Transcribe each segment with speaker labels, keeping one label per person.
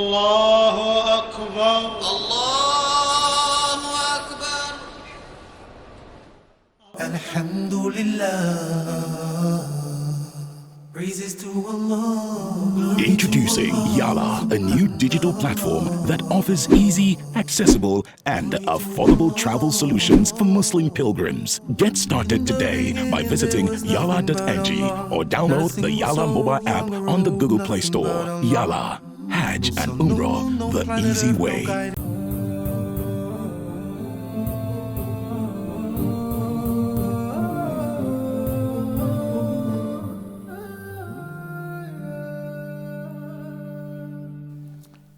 Speaker 1: Allahu Akbar.
Speaker 2: Allahu Akbar.
Speaker 3: Alhamdulillah. Praises to Allah.
Speaker 4: Introducing Yala, a new digital platform that offers easy, accessible, and affordable travel solutions for Muslim pilgrims. Get started today by visiting yala.ng or download the Yala mobile app on the Google Play Store. Yala, Hajj and Umrah, the easy way.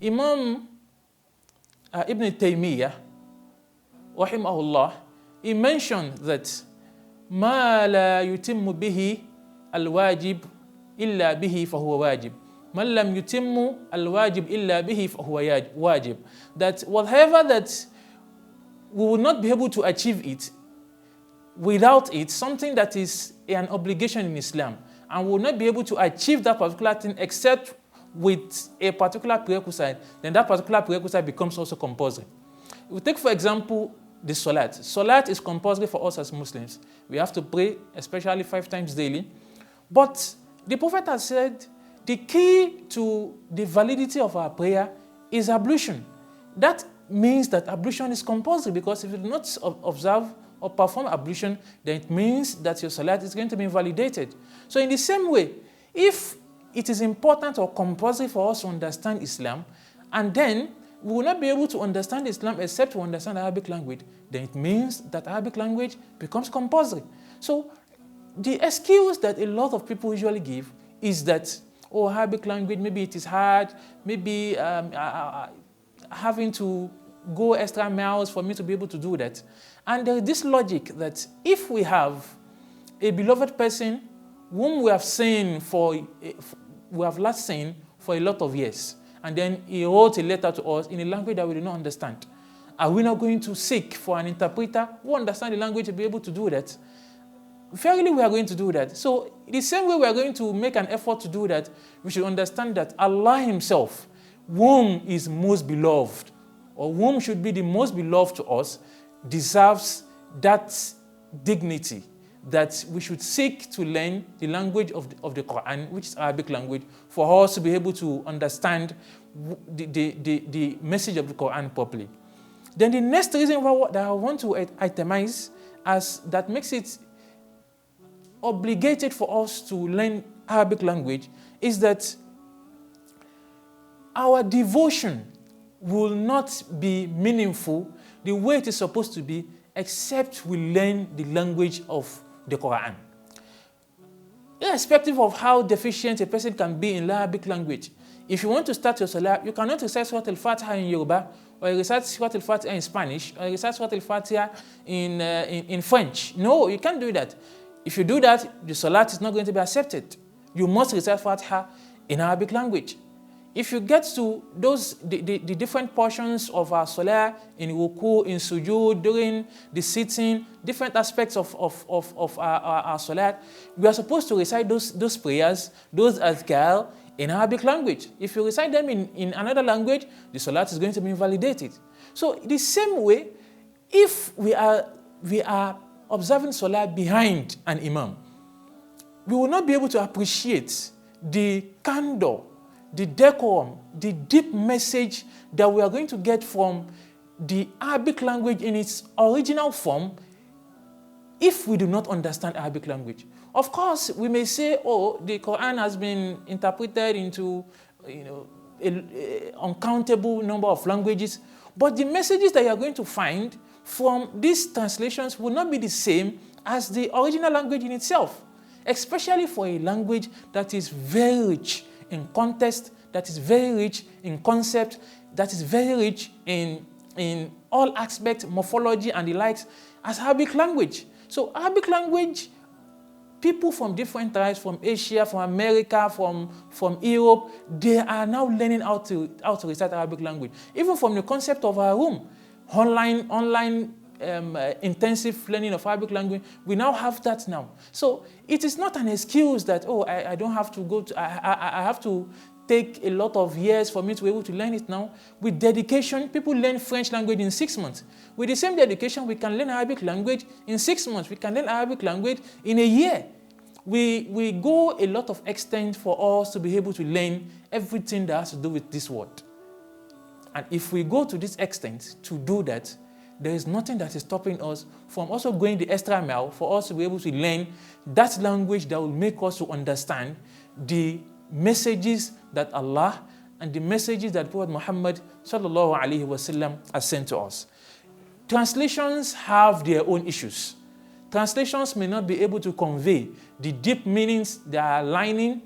Speaker 5: Imam Ibn Taymiyyah, rahimahullah, he mentioned that ما لا يتم به الواجب إلا به فهو واجب. من لم يتم الواجب إلا به فهو واجب. That whatever that we will not be able to achieve it without it, something that is an obligation in Islam, and we will not be able to achieve that particular thing except with a particular prerequisite, then that particular prerequisite becomes also compulsory. We take, for example, the Salat. Salat is compulsory for us as Muslims. We have to pray, especially 5 times daily. But the Prophet has said the key to the validity of our prayer is ablution. That means that ablution is compulsory, because if you do not observe or perform ablution, then it means that your Salat is going to be invalidated. So in the same way, if it is important or compulsory for us to understand Islam, and then we will not be able to understand Islam except to understand Arabic language, then it means that Arabic language becomes compulsory. So the excuse that a lot of people usually give is that, oh, Arabic language, maybe it is hard, maybe having to go extra miles for me to be able to do that. And there is this logic that if we have a beloved person whom we have last seen for a lot of years, and then he wrote a letter to us in a language that we do not understand, are we not going to seek for an interpreter who understands the language to be able to do that? Verily, we are going to do that. So, the same way we are going to make an effort to do that, we should understand that Allah Himself, whom is most beloved, or whom should be the most beloved to us, deserves that dignity, that we should seek to learn the language of the Quran, which is Arabic language, for us to be able to understand the message of the Quran properly. Then the next reason that I want to itemize as that makes it obligated for us to learn Arabic language is that our devotion will not be meaningful the way it is supposed to be except we learn the language of the Quran. Irrespective of how deficient a person can be in Arabic language, if you want to start your Salah, you cannot recite Surah Al-Fatiha in Yoruba, or recite Surah Al-Fatiha in Spanish, or recite Surah Al-Fatiha in French. No, you can't do that. If you do that, the Salat is not going to be accepted. You must recite Fatiha in Arabic language. If you get to the different portions of our Salah, in Ruku, in Sujood, during the sitting, different aspects of our Salah, we are supposed to recite those prayers, those azkar, in Arabic language. If you recite them in another language, the Salat is going to be invalidated. So the same way, if we are observing Salah behind an Imam, we will not be able to appreciate the candor, the decorum, the deep message that we are going to get from the Arabic language in its original form if we do not understand Arabic language. Of course, we may say, oh, the Quran has been interpreted into an uncountable number of languages, but the messages that you are going to find from these translations will not be the same as the original language in itself, especially for a language that is very rich in context, that is very rich in concept, that is very rich in all aspects, morphology and the likes, as Arabic language. So Arabic language, people from different tribes, from Asia, from America, from Europe, they are now learning how to recite Arabic language. Even from the concept of our room, online intensive learning of Arabic language, we now have that now. So it is not an excuse that, oh, I don't have to go to, I have to take a lot of years for me to be able to learn it now. With dedication, people learn French language in 6 months. With the same dedication, we can learn Arabic language in 6 months. We can learn Arabic language in a year. We go a lot of extent for us to be able to learn everything that has to do with this world. And if we go to this extent to do that, there is nothing that is stopping us from also going the extra mile for us to be able to learn that language that will make us to understand the messages that Allah and the messages that Prophet Muhammad sallallahu alaihi wasallam has sent to us. Translations have their own issues. Translations may not be able to convey the deep meanings they are lying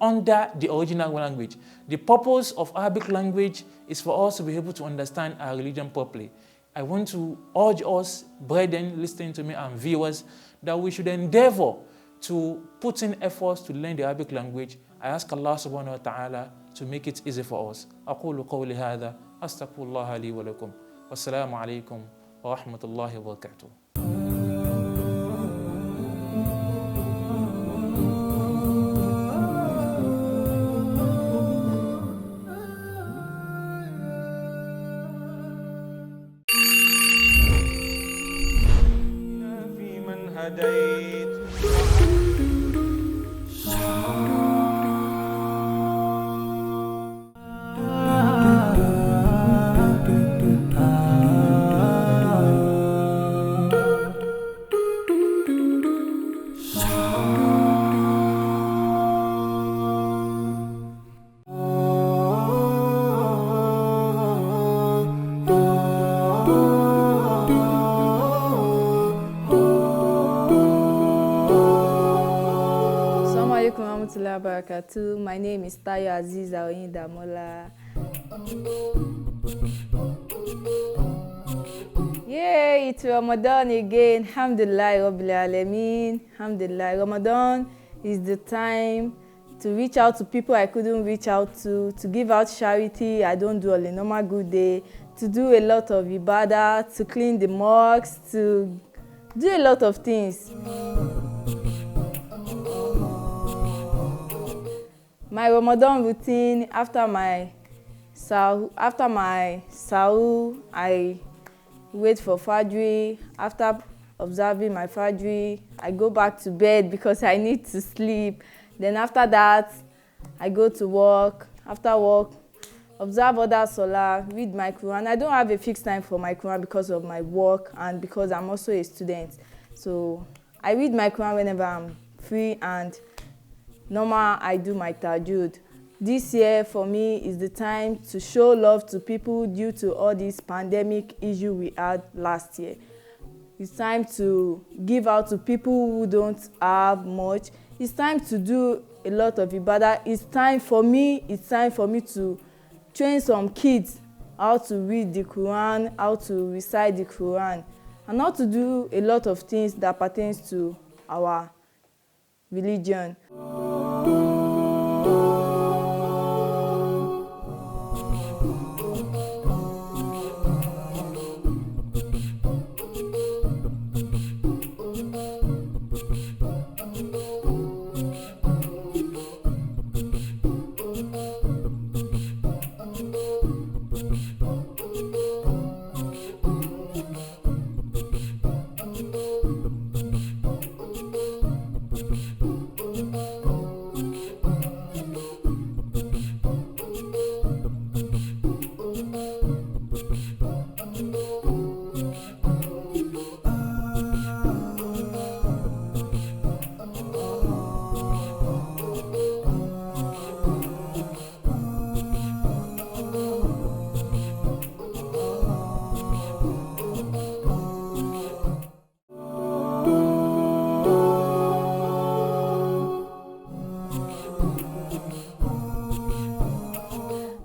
Speaker 5: under the original language. The purpose of Arabic language is for us to be able to understand our religion properly. I want to urge us, brethren, listening to me, and viewers, that we should endeavor to put in efforts to learn the Arabic language. I ask Allah subhanahu wa ta'ala to make it easy for us. أقول قولي هذا أستغفر الله لي ولكم والسلام عليكم ورحمة الله وبركاته.
Speaker 2: My name is Tayo Aziz Aoyin Damola. Yay, it's Ramadan again. Alhamdulillah Rabbil Alameen. Alhamdulillah. Ramadan is the time to reach out to people I couldn't reach out to give out charity I don't do on a normal good day, to do a lot of ibadah, to clean the mosques, to do a lot of things. My Ramadan routine, after my sahur, I wait for Fajr. After observing my Fajr, I go back to bed because I need to sleep. Then after that, I go to work. After work, observe other Salah, read my Quran. I don't have a fixed time for my Quran because of my work and because I'm also a student. So I read my Quran whenever I'm free, and normal, I do my tahajjud. This year, for me, is the time to show love to people due to all this pandemic issue we had last year. It's time to give out to people who don't have much. It's time to do a lot of ibadah. It's time for me to train some kids how to read the Quran, how to recite the Quran, and how to do a lot of things that pertains to our religion.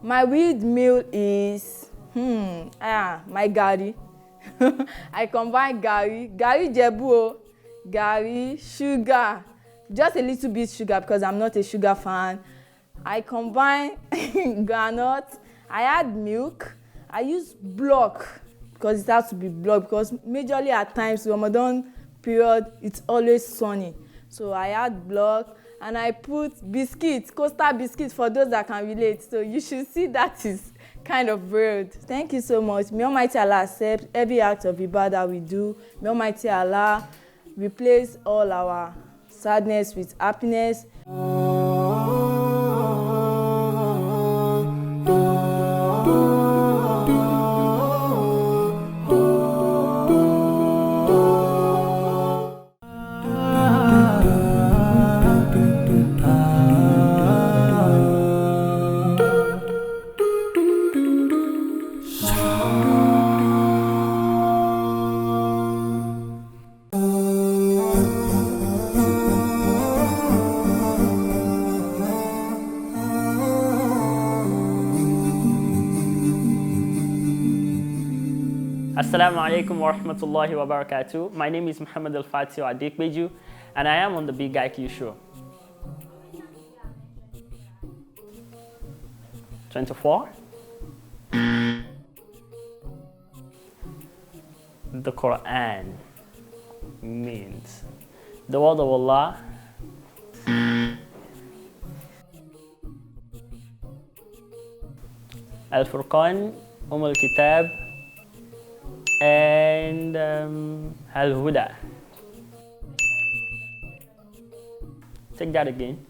Speaker 2: My weekly meal is my gari. I combine gari jebu, gari, sugar, just a little bit sugar because I'm not a sugar fan. I combine groundnut. I add milk. I use block because it has to be block because majorly at times Ramadan period it's always sunny. So I add block and I put biscuits, coastal biscuits for those that can relate. So you should see that is kind of weird. Thank you so much. May Almighty Allah accept every act of ibadah we do. May Almighty Allah replace all our sadness with happiness.
Speaker 6: Assalamu alaikum wa rahmatullahi wa barakatuh. My name is Muhammadulfatiu, and I am on the Big IQ show. 24. The Quran means the word of Allah. Al-Furqan, Al-Kitab, and Al-Huda. Take that again.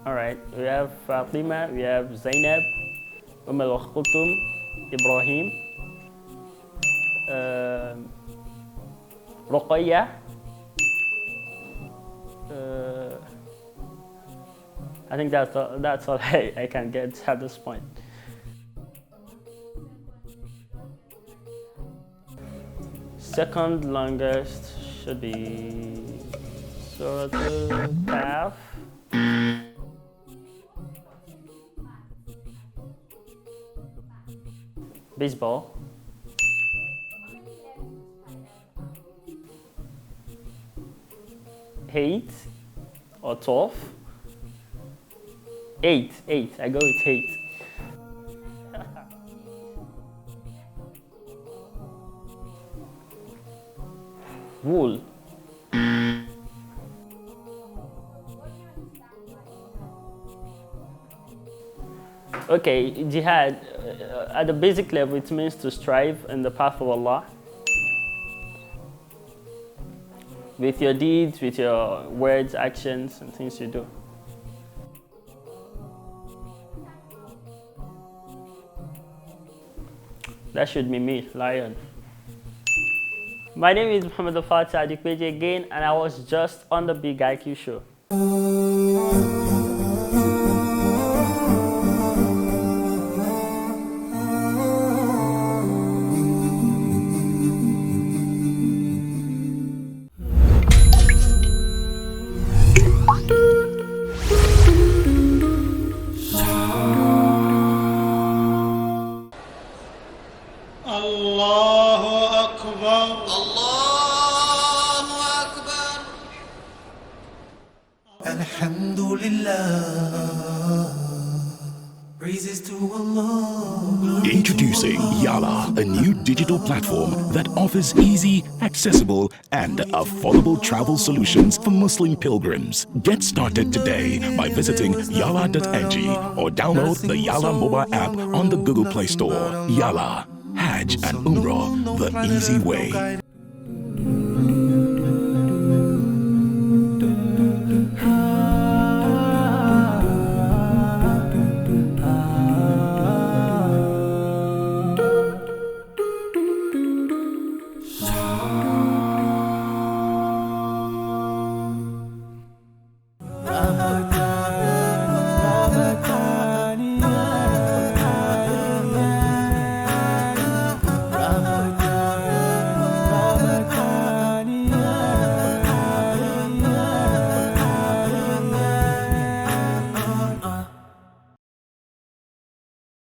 Speaker 6: All right, we have Fatima, we have Zainab, Al-Khultum, Ibrahim, Ruqayya, I think that's all I can get at this point. Second longest should be Surah Al-Kahf. Baseball. Eight or 12. Eight. I go with 8. Wool. Okay, jihad, at the basic level, it means to strive in the path of Allah. With your deeds, with your words, actions, and things you do. That should be me, Lion. My name is Muhammadulfatiu again, and I was just on the Big IQ show.
Speaker 1: Allahu Akbar.
Speaker 3: Allahu Akbar. Alhamdulillah. Praises to Allah.
Speaker 4: Introducing Yala, a new digital platform that offers easy, accessible, and affordable travel solutions for Muslim pilgrims. Get started today by visiting yala.ng or download the Yala mobile app on the Google Play Store. Yala, Hajj and Umrah, the easy way.